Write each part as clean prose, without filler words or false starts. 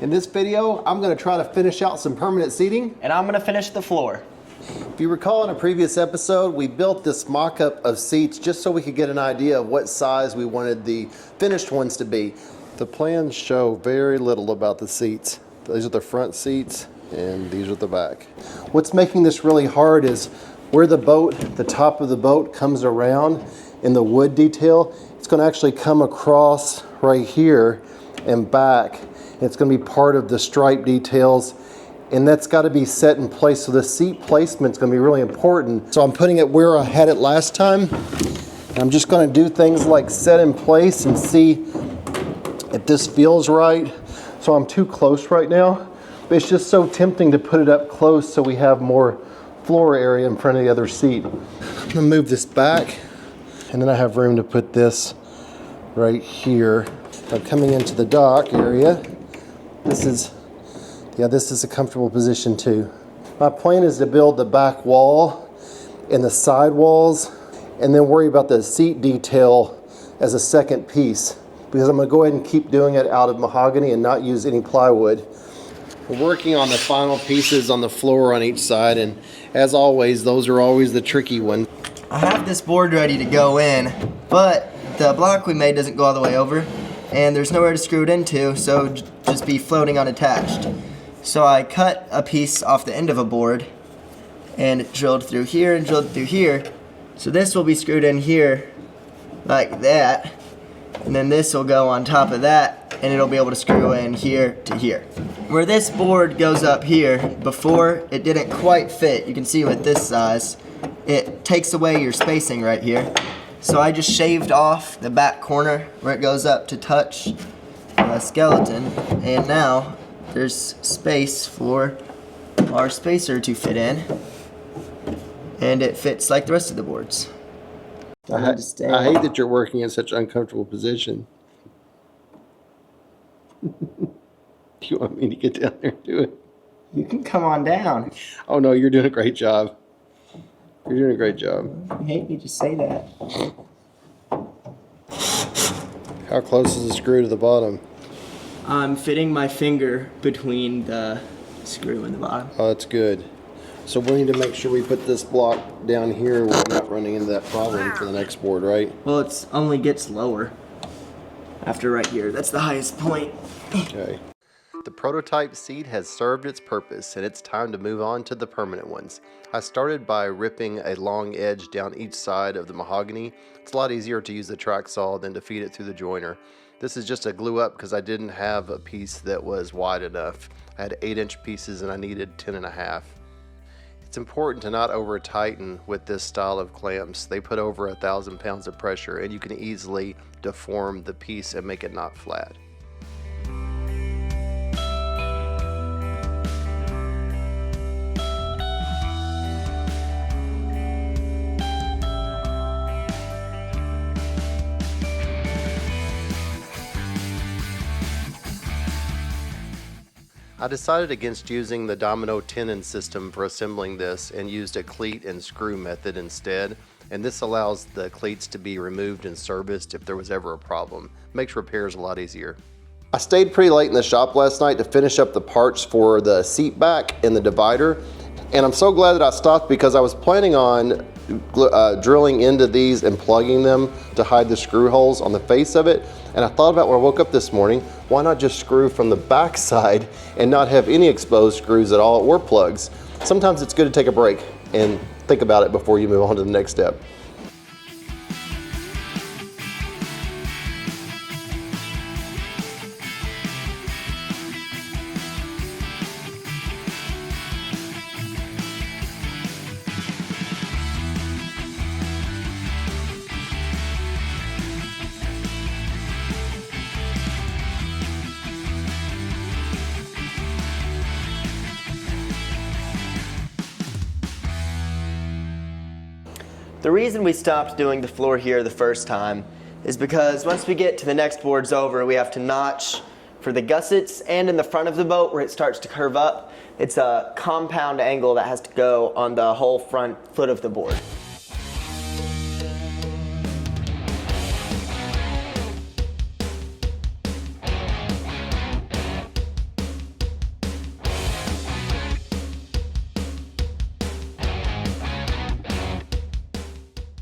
In this video, I'm going to try to finish out some permanent seating. And I'm going to finish the floor. If you recall in a previous episode, we built this mock-up of seats just so we could get an idea of what size we wanted the finished ones to be. The plans show very little about the seats. These are the front seats and these are the back. What's making this really hard is where the top of the boat comes around in the wood detail, it's going to actually come across right here and back. It's going to be part of the stripe details, and that's got to be set in place. So the seat placement is going to be really important. So I'm putting it where I had it last time. And I'm just going to do things like set in place and see if this feels right. So I'm too close right now, but it's just so tempting to put it up close so we have more floor area in front of the other seat. I'm going to move this back, and then I have room to put this right here. I'm coming into the dock area. This is a comfortable position too. My plan is to build the back wall and the side walls and then worry about the seat detail as a second piece, because I'm going to go ahead and keep doing it out of mahogany and not use any plywood. We're working on the final pieces on the floor on each side, and as always, those are always the tricky one. I have this board ready to go in, but the block we made doesn't go all the way over, and there's nowhere to screw it into, so it'd just be floating unattached. So I cut a piece off the end of a board and it drilled through here and drilled through here. So this will be screwed in here like that, and then this will go on top of that, and it'll be able to screw in here to here. Where this board goes up here, before it didn't quite fit, you can see with this size, it takes away your spacing right here. So I just shaved off the back corner where it goes up to touch the skeleton, and now there's space for our spacer to fit in, and it fits like the rest of the boards. I hate that you're working in such an uncomfortable position. You want me to get down there and do it? You can come on down. Oh no, you're doing a great job. You're doing a great job. I hate you to say that. How close is the screw to the bottom? I'm fitting my finger between the screw and the bottom. Oh, that's good. So we need to make sure we put this block down here where we're not running into that problem for the next board, right? Well, it only gets lower after right here. That's the highest point. Okay. The prototype seat has served its purpose, and it's time to move on to the permanent ones. I started by ripping a long edge down each side of the mahogany. It's a lot easier to use the track saw than to feed it through the joiner. This is just a glue up because I didn't have a piece that was wide enough. I had 8-inch pieces and I needed 10.5. It's important to not over tighten with this style of clamps. They put over 1,000 pounds of pressure, and you can easily deform the piece and make it not flat. I decided against using the domino tenon system for assembling this and used a cleat and screw method instead, and this allows the cleats to be removed and serviced if there was ever a problem. Makes repairs a lot easier. I stayed pretty late in the shop last night to finish up the parts for the seat back and the divider, and I'm so glad that I stopped because I was planning on drilling into these and plugging them to hide the screw holes on the face of it. And I thought about when I woke up this morning, why not just screw from the back side and not have any exposed screws at all or plugs? Sometimes it's good to take a break and think about it before you move on to the next step. The reason we stopped doing the floor here the first time is because once we get to the next boards over, we have to notch for the gussets, and in the front of the boat where it starts to curve up, it's a compound angle that has to go on the whole front foot of the board.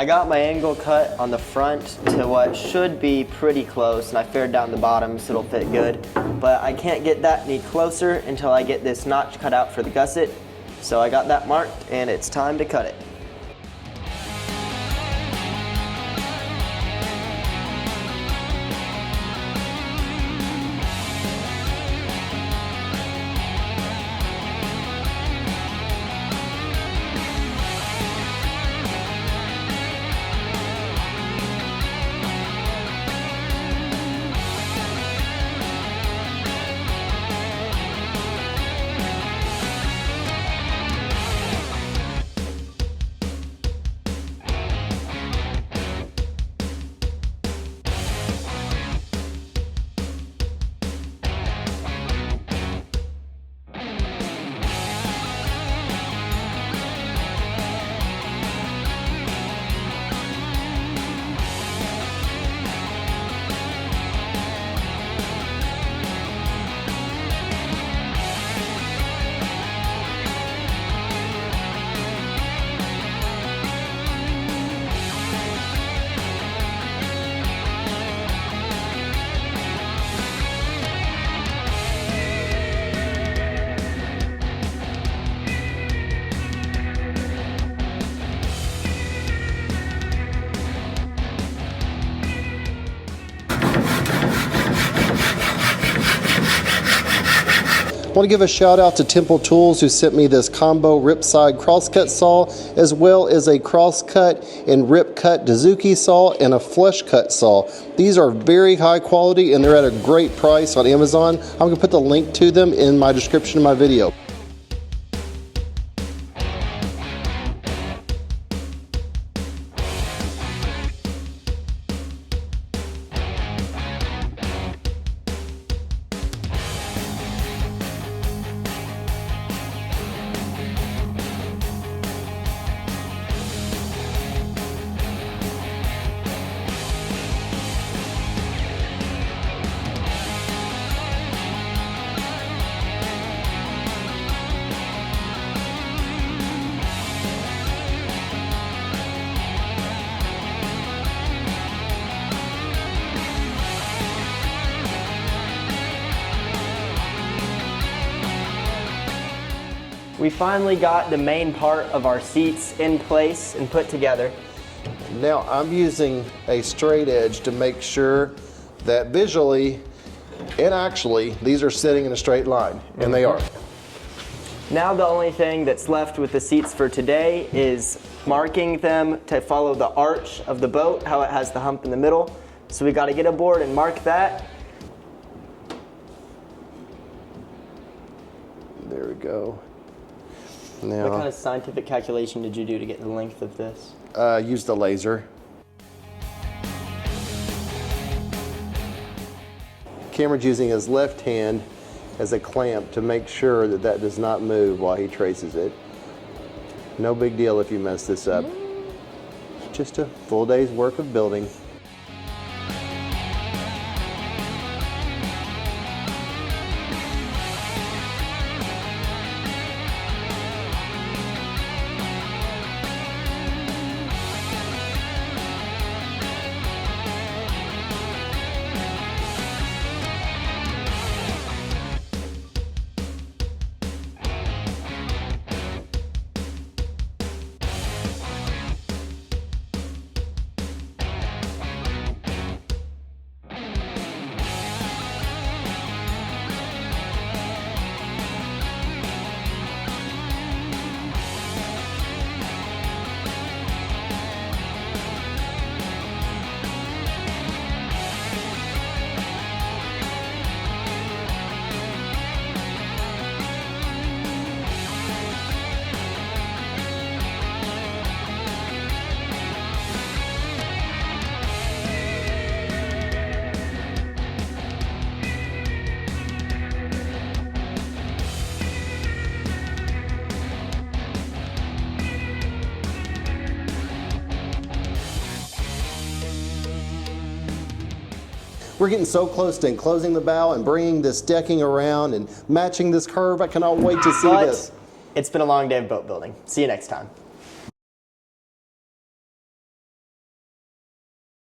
I got my angle cut on the front to what should be pretty close, and I fared down the bottom so it'll fit good. But I can't get that any closer until I get this notch cut out for the gusset. So I got that marked, and it's time to cut it. I want to give a shout out to Temple Tools who sent me this combo ripside crosscut saw, as well as a crosscut and rip cut Dazuki saw and a flush cut saw. These are very high quality and they're at a great price on Amazon. I'm going to put the link to them in my description of my video. We finally got the main part of our seats in place and put together. Now I'm using a straight edge to make sure that visually and actually these are sitting in a straight line, and they are. Now the only thing that's left with the seats for today is marking them to follow the arch of the boat, how it has the hump in the middle. So we got to get a board and mark that. There we go. Now, What kind of scientific calculation did you do to get the length of this? use the laser. Cameron's using his left hand as a clamp to make sure that that does not move while he traces it. No big deal if you mess this up. Just a full day's work of building. We're getting so close to enclosing the bow and bringing this decking around and matching this curve. I cannot wait to see this. It's been a long day of boat building. See you next time.